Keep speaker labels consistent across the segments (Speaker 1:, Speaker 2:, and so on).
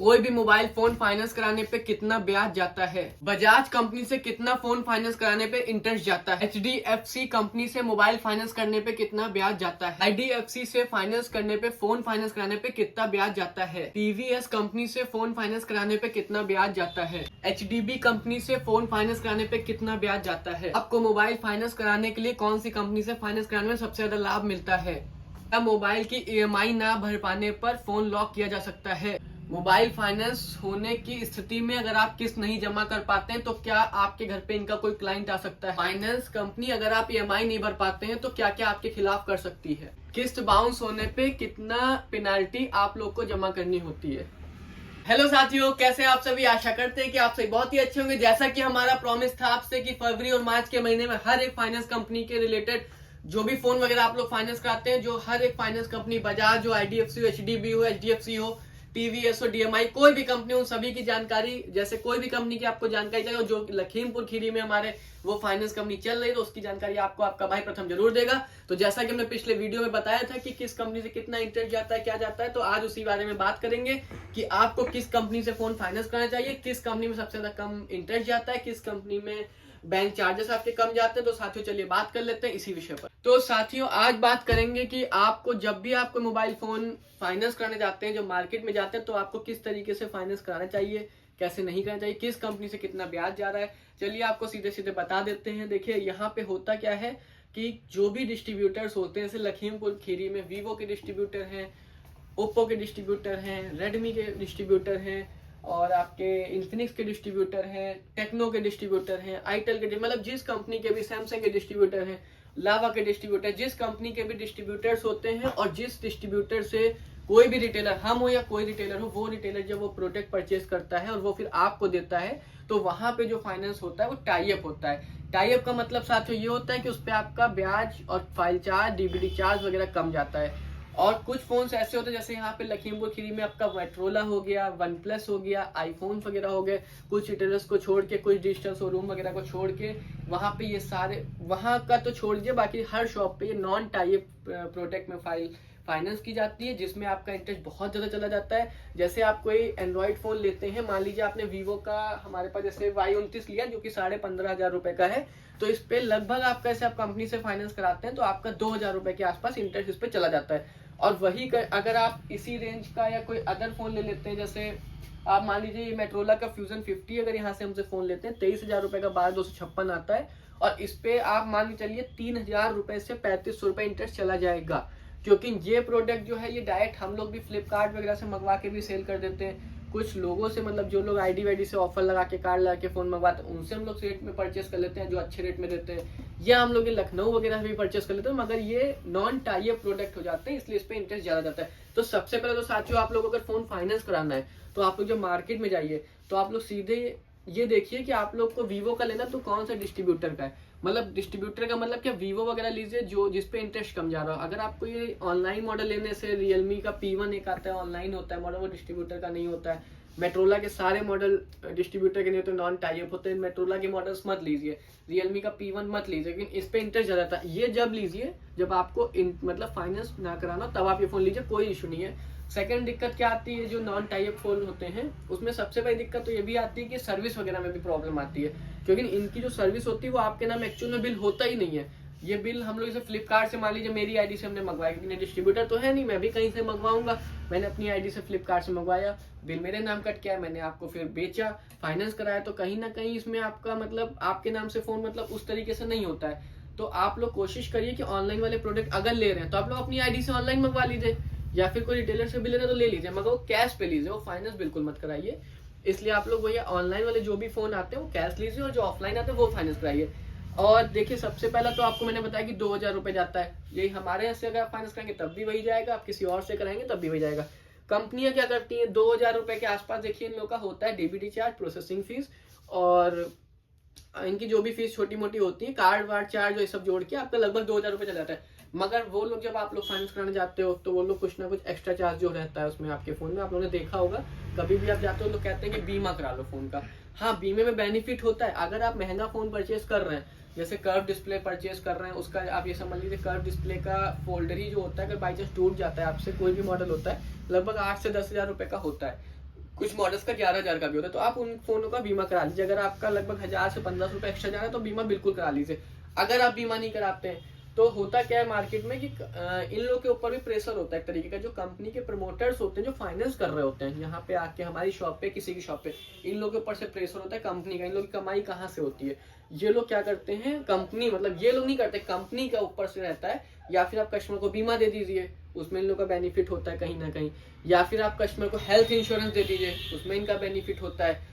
Speaker 1: कोई भी mobile phone finance कराने पे कितना ब्याज जाता है? बजाज कंपनी से कितना फोन फाइनेंस कराने पे इंटरेस्ट जाता है? HDFC कंपनी से मोबाइल फाइनेंस करने पे कितना ब्याज जाता है? IDFC से फाइनेंस करने पे फोन फाइनेंस कराने पे कितना ब्याज जाता है? TVS कंपनी से फोन फाइनेंस कराने पे कितना ब्याज जाता है? HDB कंपनी से फोन फाइनेंस कराने पे कितना ब्याज जाता है? आपको मोबाइल फाइनेंस कराने के लिए कौन सी कंपनी से फाइनेंस कराने में सबसे ज्यादा लाभ मिलता है? क्या मोबाइल की EMI ना भर पाने पर फोन लॉक किया जा सकता है? मोबाइल फाइनेंस होने की स्थिति में अगर आप किस्त नहीं जमा कर पाते हैं तो क्या आपके घर पे इनका कोई क्लाइंट आ सकता है? फाइनेंस कंपनी अगर आप EMI नहीं भर पाते हैं तो क्या क्या आपके खिलाफ कर सकती है? किस्त बाउंस होने पे कितना पेनाल्टी आप लोग को जमा करनी होती है? हेलो साथियों, कैसे आप सभी? आशा करते हैं कि आप सभी बहुत ही अच्छे होंगे। जैसा कि हमारा प्रॉमिस था आपसे कि फरवरी और मार्च के महीने में हर एक फाइनेंस कंपनी के रिलेटेड जो भी फोन वगैरह आप लोग फाइनेंस कराते हैं, जो हर एक फाइनेंस कंपनी, बजाज हो, IDFC हो, HDB हो, HDFC हो, TVS हो, DMI, कोई भी कंपनी, उन सभी की जानकारी, जैसे कोई भी कंपनी की आपको जानकारी चाहिए जो लखीमपुर खीरी में हमारे वो फाइनेंस कंपनी चल रही है तो उसकी जानकारी आपको आपका भाई प्रथम जरूर देगा। तो जैसा कि हमने पिछले वीडियो में बताया था कि किस कंपनी से कितना इंटरेस्ट जाता है, क्या जाता है, तो आज उसी बारे में बात करेंगे कि आपको किस कंपनी से फोन फाइनेंस करना चाहिए, किस कंपनी में सबसे ज्यादा कम इंटरेस्ट जाता है, किस कंपनी में बैंक चार्जेस आपके कम जाते हैं। तो साथियों चलिए बात कर लेते हैं इसी विषय पर। तो साथियों आज बात करेंगे कि आपको जब भी आपको मोबाइल फोन फाइनेंस कराने जाते हैं, जो मार्केट में जाते हैं, तो आपको किस तरीके से फाइनेंस कराना चाहिए, कैसे नहीं करना चाहिए, किस कंपनी से कितना ब्याज जा रहा है। चलिए आपको सीधे सीधे बता देते हैं। देखिए यहाँ पे होता क्या है कि जो भी डिस्ट्रीब्यूटर्स होते हैं, जैसे लखीमपुर खीरी में वीवो के डिस्ट्रीब्यूटर हैं, ओप्पो के डिस्ट्रीब्यूटर हैं, रेडमी के डिस्ट्रीब्यूटर हैं, और आपके इन्फिनिक्स के डिस्ट्रीब्यूटर हैं, टेक्नो के डिस्ट्रीब्यूटर हैं, आईटेल के, मतलब जिस कंपनी के भी, सैमसंग के डिस्ट्रीब्यूटर हैं, लावा के डिस्ट्रीब्यूटर, जिस कंपनी के भी डिस्ट्रीब्यूटर्स होते हैं, और जिस डिस्ट्रीब्यूटर से कोई भी रिटेलर, हम हो या कोई रिटेलर हो, वो रिटेलर जब वो प्रोडक्ट परचेज करता है और वो फिर आपको देता है, तो वहां पे जो फाइनेंस होता है वो टाई अप होता है। टाई अप का मतलब साथियों ये होता है कि उस पर आपका ब्याज और फाइल चार्ज, DBD चार्ज वगैरह कम जाता है। और कुछ फोन्स ऐसे होते हैं, जैसे यहाँ पे लखीमपुर खीरी में आपका मोटोरोला हो गया, वन प्लस हो गया, आईफोन वगैरह हो गए, कुछ रिटेलर्स को छोड़ के, कुछ डिजिटल शोरूम वगैरह को छोड़ के, वहाँ पे ये सारे, वहाँ का तो छोड़ दीजिए, बाकी हर शॉप पे ये नॉन टाई अप प्रोडक्ट में फाइनेंस की जाती है, जिसमें आपका इंटरेस्ट बहुत ज्यादा चला जाता है। जैसे आप कोई एंड्रॉइड फोन लेते हैं, मान लीजिए आपने वीवो का, हमारे पास जैसे Y29 लिया जो कि 15,500 रुपए का है, तो इस पे लगभग आपका, ऐसे आप कंपनी से फाइनेंस कराते हैं तो आपका 2,000 रुपए के आसपास इंटरेस्ट इस पे चला जाता है। और वही अगर आप इसी रेंज का या कोई अदर फोन ले लेते हैं, जैसे आप मान लीजिए ये मेट्रोला का फ्यूजन 50, अगर यहाँ से हमसे फोन लेते हैं, 23,000 रुपए का 12,256 आता है, और इस पे आप मान के चलिए 3,000 रुपए से 3500 रुपए इंटरेस्ट चला जाएगा। क्योंकि ये प्रोडक्ट जो है ये डायरेक्ट हम लोग भी फ्लिपकार्ट वगैरह से मंगवा के भी सेल कर देते हैं, कुछ लोगों से, मतलब जो लोग आईडी वाईडी से ऑफर लगा के, कार्ड लगा के फोन मंगवाते हैं, उनसे हम लोग रेट में परचेस कर लेते हैं जो अच्छे रेट में देते हैं, या हम लोग ये लखनऊ वगैरह से भी परचेस कर लेते हैं, मगर ये नॉन टाई अप प्रोडक्ट हो जाते हैं, इसलिए इस पे इंटरेस्ट ज्यादा जाता है। तो सबसे पहले तो साथियों आप लोग अगर फोन फाइनेंस कराना है तो आप लोग जब मार्केट में जाइए तो आप लोग सीधे ये देखिए कि आप लोग को वीवो का लेना तो कौन सा डिस्ट्रीब्यूटर का है। मतलब डिस्ट्रीब्यूटर का मतलब क्या, वीवो वगैरह लीजिए जो जिसपे इंटरेस्ट कम जा रहा हो। अगर आपको ये ऑनलाइन मॉडल लेने से, रियलमी का P1 एक आता है, ऑनलाइन होता है मॉडल, वो डिस्ट्रीब्यूटर का नहीं होता है। मेट्रोला के सारे मॉडल डिस्ट्रीब्यूटर के नहीं होते, नॉन टाई अप होते हैं। मेट्रोला के मॉडल्स मत लीजिए, रियलमी का P1 मत लीजिए, लेकिन इस पे इंटरेस्ट ज्यादा था। ये जब लीजिए जब आपको मतलब फाइनेंस ना कराना, तब आप ये फोन लीजिए, कोई इशू नहीं है। सेकंड दिक्कत क्या आती है, जो नॉन टाई अप फोन होते हैं उसमें सबसे बड़ी दिक्कत तो ये भी आती है कि सर्विस वगैरह में भी प्रॉब्लम आती है, क्योंकि इनकी जो सर्विस होती है वो आपके नाम एक्चुअल में बिल होता ही नहीं है। ये बिल हम लोग जैसे फ्लिपकार्ट से, मान लीजिए मेरी आईडी से हमने मंगवाया, क्योंकि डिस्ट्रीब्यूटर तो है नहीं, मैं भी कहीं से मंगवाऊंगा, मैंने अपनी आईडी से फ्लिपकार्ट से मंगवाया, बिल मेरे नाम कट गया, मैंने आपको फिर बेचा, फाइनेंस कराया, तो कहीं ना कहीं इसमें आपका मतलब आपके नाम से फोन मतलब उस तरीके से नहीं होता है। तो आप लोग कोशिश करिए कि ऑनलाइन वाले प्रोडक्ट अगर ले रहे हैं तो आप लोग अपनी आईडी से ऑनलाइन मंगवा लीजिए, या फिर कोई रिटेलर से भी ले रहे तो ले लीजिए, मगर वो कैश पे लीजिए, वो फाइनेंस बिल्कुल मत कराइए। इसलिए आप लोग वही ऑनलाइन वाले जो भी फोन आते हैं वो कैश लीजिए, और जो ऑफलाइन आते हैं वो फाइनेंस कराइए। और देखिए सबसे पहला तो आपको मैंने बताया कि 2,000 रुपए जाता है, यही हमारे यहाँ से अगर आप फाइनेंस कराएंगे तब भी वही जाएगा, आप किसी और से कराएंगे तब भी वही जाएगा। कंपनियां क्या करती हैं, 2,000 रुपए के आसपास देखिए इन लोगों का होता है DBD चार्ज, प्रोसेसिंग फीस, और इनकी जो भी फीस छोटी मोटी होती है, कार्ड वार्ड चार्ज, ये सब जोड़ के आपका लगभग 2,000 रुपए चला जाता है। मगर वो लोग जब आप लोग फाइनेंस कराने जाते हो तो वो लोग कुछ ना कुछ एक्स्ट्रा चार्ज जो रहता है उसमें आपके फोन में, आप लोगों ने देखा होगा, कभी भी आप जाते हो तो कहते हैं कि बीमा करा लो फोन का। हाँ, बीमे में बेनिफिट होता है, अगर आप महंगा फोन परचेज कर रहे हैं, जैसे कर्व डिस्प्ले परचेज कर रहे हैं, उसका आप ये समझ लीजिए कर्व डिस्प्ले का फोल्डर ही जो होता है, अगर बाई चांस टूट जाता है आपसे, कोई भी मॉडल होता है, लगभग 8 से 10,000 रुपए का होता है। कुछ मॉडल्स का 11,000 का भी होता है। तो आप उन फोनों का बीमा करा लीजिए। अगर आपका लगभग 1000 से 1500 रुपये एक्स्ट्रा जा रहा है तो बीमा बिल्कुल करा लीजिए। अगर आप बीमा नहीं कराते हैं तो होता क्या है मार्केट में कि इन लोगों के ऊपर भी प्रेशर होता है एक तरीके का। जो कंपनी के प्रमोटर्स होते हैं, जो फाइनेंस कर रहे होते हैं यहाँ पे आके हमारी शॉप पे, किसी की शॉप पे, इन लोगों के ऊपर से प्रेशर होता है कंपनी का। इन लोगों की कमाई कहाँ से होती है? ये लोग क्या करते हैं, कंपनी मतलब ये लोग नहीं करते, कंपनी का ऊपर से रहता है। या फिर आप कस्टमर को बीमा दे दीजिए, उसमें इन लोगों का बेनिफिट होता है कहीं ना कहीं। या फिर आप कस्टमर को हेल्थ इंश्योरेंस दे दीजिए, उसमें इनका बेनिफिट होता है।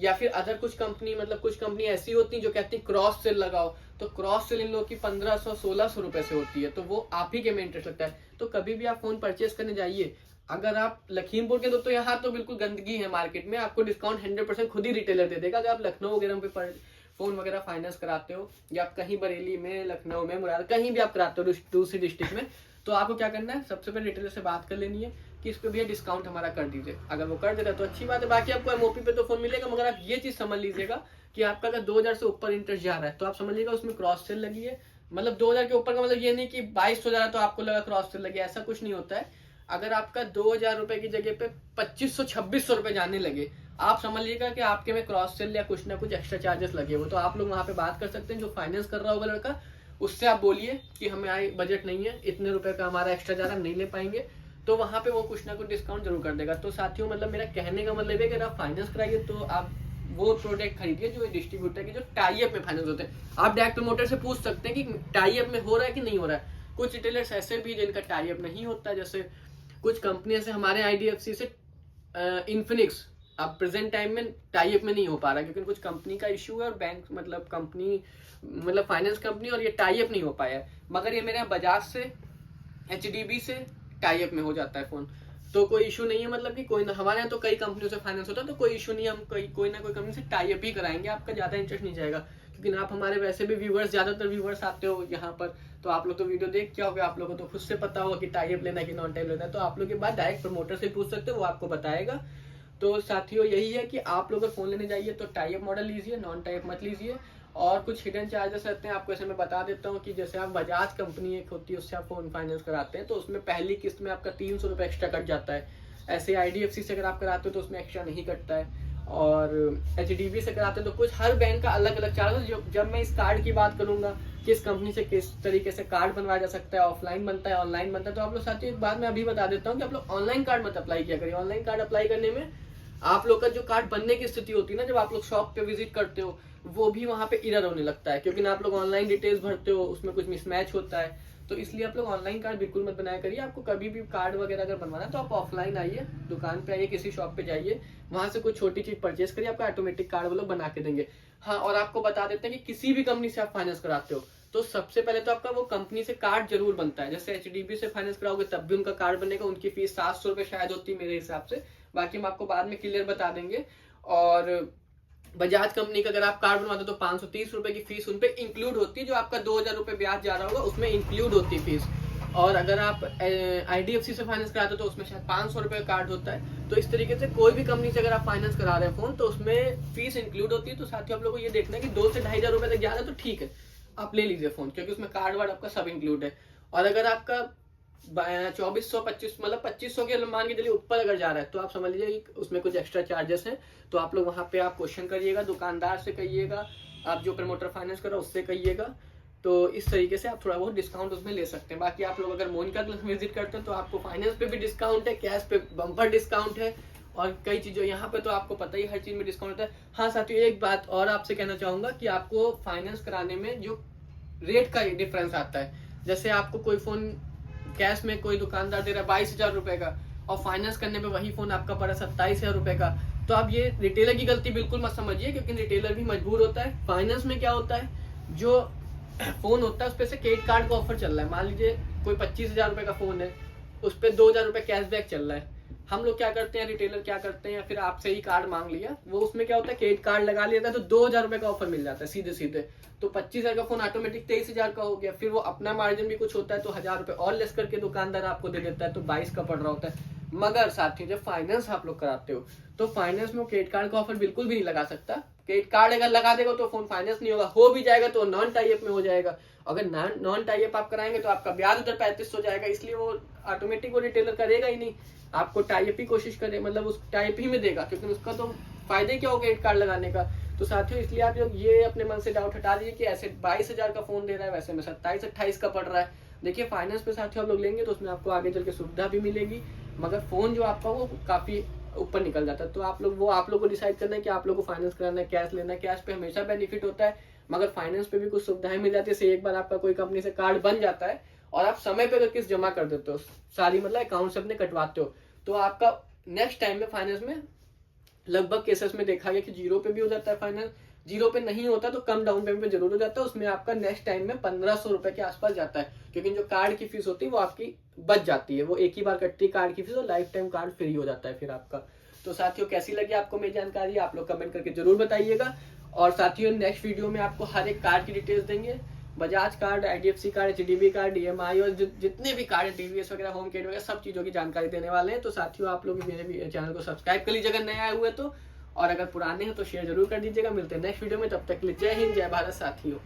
Speaker 1: या फिर अदर कुछ कंपनी, मतलब कुछ कंपनी ऐसी होती है जो कहती है क्रॉस सेल लगाओ, तो क्रॉस सेल इन लोगों की 1500-1600 रुपए से होती है, तो वो आप ही के में इंटरेस्ट लगता है। तो कभी भी आप फोन परचेस करने जाइए, अगर आप लखीमपुर के तो यहाँ तो बिल्कुल गंदगी है मार्केट में, आपको डिस्काउंट 100% खुद ही रिटेलर दे देगा। अगर आप लखनऊ वगैरह पे फोन वगैरह फाइनेंस कराते हो, या आप कहीं बरेली में, लखनऊ में, मुराद, कहीं भी आप कराते हो दूसरी डिस्ट्रिक्ट में, तो आपको क्या करना है, सबसे पहले रिटेलर से बात कर लेनी है कि इस पे भैया डिस्काउंट हमारा कर दीजिए। अगर वो कर देता है तो अच्छी बात है, बाकी आपको एमओपी पे तो फोन मिलेगा। मगर आप ये चीज समझ लीजिएगा कि आपका अगर 2000 से ऊपर इंटरेस्ट जा रहा है तो आप समझिएगा उसमें क्रॉस सेल लगी है। मतलब 2000 के ऊपर का मतलब ये नहीं कि 2200 जा रहा है तो आपको लगा क्रॉस सेल लगी, ऐसा कुछ नहीं होता है। अगर आपका 2000 रुपए की जगह पे 2500-2600 रुपए जाने लगे, आप समझ लीजिएगा कि आपके में क्रॉस सेल या कुछ ना कुछ एक्स्ट्रा चार्जेस लगे हुए। तो आप लोग वहां पे बात कर सकते हैं, जो फाइनेंस कर रहा होगा लड़का, उससे आप बोलिए कि हमें आई बजट नहीं है, इतने रुपए का हमारा एक्स्ट्रा जा रहा, हम नहीं ले पाएंगे, तो वहां पे वो कुछ ना कुछ डिस्काउंट जरूर कर देगा। तो साथियों, मतलब मेरा कहने का मतलब है कि अगर आप फाइनेंस कराइए तो आप वो प्रोडक्ट खरीदिए जो डिस्ट्रीब्यूटर के जो टाई अप में फाइनेंस होते हैं। आप डायरेक्ट प्रमोटर से पूछ सकते हैं कि टाई अप में हो रहा है कि नहीं हो रहा है। कुछ रिटेलर्स ऐसे भी जिनका टाई अप नहीं होता है, जैसे कुछ कंपनियां से, हमारे आईडीएफसी से इन्फिनिक्स अब प्रेजेंट टाइम में टाई अप में नहीं हो पा रहा है, क्योंकि कुछ कंपनी का इश्यू है और बैंक मतलब कंपनी मतलब फाइनेंस कंपनी, और ये टाई अप नहीं हो पाया है। मगर ये मेरे यहाँ बजाज से, एचडीबी से टाई अप में हो जाता है फोन, तो कोई इशू नहीं है। मतलब कि कोई ना, हमारे यहाँ तो कई कंपनियों से फाइनेंस होता है, तो कोई इशू नहीं है। हम कोई ना कोई कंपनी से टाई अप ही कराएंगे, आपका ज्यादा इंटरेस्ट नहीं जाएगा। क्योंकि आप हमारे वैसे भी व्यूवर्स, ज्यादातर व्यूवर्स आते हो यहाँ पर, तो आप लोग तो वीडियो देख क्या होगा, आप लोगों को तो खुद से पता होगा कि टाई अप लेना है कि नॉन टाई लेना है। तो आप लोग के बाद डायरेक्ट प्रमोटर से पूछ सकते हो, वो आपको बताएगा। तो साथियों, यही है कि आप लोग अगर फोन लेने जाइए तो टाई अप मॉडल लीजिए, नॉन टाई अप मत लीजिए। और कुछ हिडन चार्जेस रहते हैं, आपको ऐसे मैं बता देता हूँ कि जैसे आप बजाज कंपनी एक होती है, उससे आप फोन फाइनेंस कराते हैं तो उसमें पहली किस्त में आपका 300 रुपये एक्स्ट्रा कट जाता है। ऐसे आईडीएफसी से अगर आप कराते हो तो उसमें एक्स्ट्रा नहीं कटता है। और एचडीबी से कराते हैं तो कुछ, हर बैंक का अलग अलग चार्ज। जब मैं इस कार्ड की बात करूंगा, किस कंपनी से किस तरीके से कार्ड बनवाया जा सकता है, ऑफलाइन बनता है, ऑनलाइन बनता है, तो आप लोग साथियों एक बात मैं अभी बता देता हूँ कि आप लोग ऑनलाइन कार्ड मत अप्लाई किया करिए। ऑनलाइन कार्ड अप्लाई करने में आप लोग का जो कार्ड बनने की स्थिति होती है ना, जब आप लोग शॉप पे विजिट करते हो, वो भी वहां पे एरर होने लगता है, क्योंकि ना आप लोग ऑनलाइन डिटेल्स भरते हो, उसमें कुछ मिसमैच होता है। तो इसलिए आप लोग ऑनलाइन कार्ड बिल्कुल मत बनाया करिए। आपको कभी भी कार्ड वगैरह अगर बनवाना है तो आप ऑफलाइन आइए, दुकान पे आइए, किसी शॉप पे जाइए, वहां से कुछ छोटी चीज परचेस करिए, आपका ऑटोमेटिक कार्ड वो लोग बना के देंगे। हाँ, और आपको बता देते हैं कि किसी भी कंपनी से आप फाइनेंस कराते हो तो सबसे पहले तो आपका वो कंपनी से कार्ड जरूर बनता है। जैसे एचडीबी से फाइनेंस कराओगे तब भी उनका कार्ड बनेगा, उनकी फीस 700 रुपये शायद होती है मेरे हिसाब से, बाकी हम आपको बाद में क्लियर बता देंगे। और बजाज कंपनी का अगर आप कार्ड बनवाते हो तो 530 रुपए की फीस उनपे इंक्लूड होती है, जो आपका 2000 रुपए ब्याज जा रहा होगा उसमें इंक्लूड होती है फीस। और अगर आप आईडीएफसी से फाइनेंस कराते हो तो उसमें शायद 500 रुपए का कार्ड होता है। तो इस तरीके से कोई भी कंपनी से अगर आप फाइनेंस करा रहे हैं फोन तो उसमें फीस इंक्लूड होती है। तो साथियों, आप लोगों को ये देखना है कि 2 से 2500 रुपए तक जा रहा है तो ठीक है, आप ले लीजिए फोन, क्योंकि उसमें कार्ड वार्ड आपका सब इंक्लूड है। और अगर आपका 2400-25 मतलब 2500 के मान के चलिए ऊपर अगर जा रहा है तो आप समझ लीजिए कि उसमें कुछ एक्स्ट्रा चार्जेस हैं। तो आप लोग वहां पे आप क्वेश्चन करिएगा, दुकानदार से कहिएगा, आप जो प्रमोटर फाइनेंस कर रहा है उससे कहिएगा। तो इस तरीके से आप थोड़ा बहुत डिस्काउंट उसमें ले सकते हैं। बाकी आप लोग अगर मोनिका क्लब विजिट करते हैं तो आपको फाइनेंस पे भी डिस्काउंट है, कैश पे बम्पर डिस्काउंट है, और कई चीजों यहाँ पे तो आपको पता ही हर चीज में डिस्काउंट है। हाँ साथियों, एक बात और आपसे कहना चाहूंगा कि आपको फाइनेंस कराने में जो रेट का डिफरेंस आता है, जैसे आपको कोई फोन कैश में कोई दुकानदार दे रहा है 22,000 रुपए का, और फाइनेंस करने पे वही फोन आपका पड़ा 27,000 रुपए का, तो आप ये रिटेलर की गलती बिल्कुल मत समझिए, क्योंकि रिटेलर भी मजबूर होता है। फाइनेंस में क्या होता है, जो फोन होता है उस पे से क्रेडिट कार्ड का ऑफर चल रहा है, मान लीजिए कोई 25,000 रुपए का फोन है, उस पर 2,000 रुपए कैशबैक चल रहा है। हम लोग क्या करते हैं, रिटेलर क्या करते हैं, या फिर आपसे ही कार्ड मांग लिया, वो उसमें क्या होता है क्रेडिट कार्ड लगा लिया था तो 2,000 रुपए का ऑफर मिल जाता है सीधे सीधे। तो 25,000 का फोन ऑटोमेटिक 23,000 का हो गया। फिर वो अपना मार्जिन भी कुछ होता है तो 1,000 रुपए और लेस करके दुकानदार आपको दे देता है, तो 22 का पड़ रहा होता है। मगर साथियों जब फाइनेंस आप लोग कराते हो तो फाइनेंस में क्रेडिट कार्ड का ऑफर बिल्कुल भी नहीं लगा सकता। क्रेडिट कार्ड अगर लगा देगा तो फोन फाइनेंस नहीं होगा, हो भी जाएगा तो नॉन टाई अप में हो जाएगा। अगर नॉन टाई अप आप कराएंगे तो आपका ब्याज उधर 35 हो जाएगा, इसलिए वो ऑटोमेटिक वो रिटेलर करेगा ही नहीं, आपको टाई अप ही कोशिश करे, मतलब उस टाई अप ही में देगा, क्योंकि उसका तो फायदे क्या हो क्रेडिट कार्ड लगाने का। तो साथियों इसलिए आप लोग ये अपने मन से डाउट हटा दीजिए कि ऐसे 22,000 का फोन दे रहा है वैसे में 27-28 का पड़ रहा है। देखिए फाइनेंस पे साथियों आप लोग लेंगे तो उसमें आपको आगे चल के सुविधा भी मिलेगी, मगर फोन जो आपका वो काफी ऊपर निकल जाता है। तो आप लोग को डिसाइड करना है कि आप लोग को फाइनेंस कराना है, कैश लेना है। कैश पे हमेशा बेनिफिट होता है, मगर फाइनेंस पे भी कुछ सुविधाएं मिल जाती है। जैसे एक बार आपका कोई कंपनी से कार्ड बन जाता है और आप समय पे अगर किस्त जमा कर देते हो, सारी मतलब अकाउंट से अपने कटवाते हो, तो आपका नेक्स्ट टाइम में फाइनेंस में लगभग केसेस में देखा गया कि जीरो पे भी हो जाता है फाइनेंस। जीरो पे नहीं होता तो कम डाउन पेमेंट पे जरूर हो जाता है, उसमें आपका नेक्स्ट टाइम में 1500 रुपए के आसपास जाता है, क्योंकि जो कार्ड की फीस होती है वो आपकी बच जाती है, वो एक ही बार कटती है कार्ड की फीस और लाइफ टाइम कार्ड फ्री हो जाता है फिर आपका। तो साथियों कैसी लगी आपको मेरी जानकारी, आप लोग कमेंट करके जरूर बताइएगा। और साथियों नेक्स्ट वीडियो में आपको हर एक कार्ड की डिटेल्स देंगे, Bajaj card, IDFC card, HDB card, EMI और जितने भी कार्ड है, TVS वगैरह, होम क्रेडिट वगैरह, सब चीजों की जानकारी देने वाले हैं। तो साथियों आप लोग मेरे चैनल को सब्सक्राइब कर लीजिएगा नए आए हुए तो, और अगर पुराने हैं तो शेयर जरूर कर दीजिएगा। मिलते हैं नेक्स्ट वीडियो में, तब तक के लिए जय हिंद जय भारत साथियों।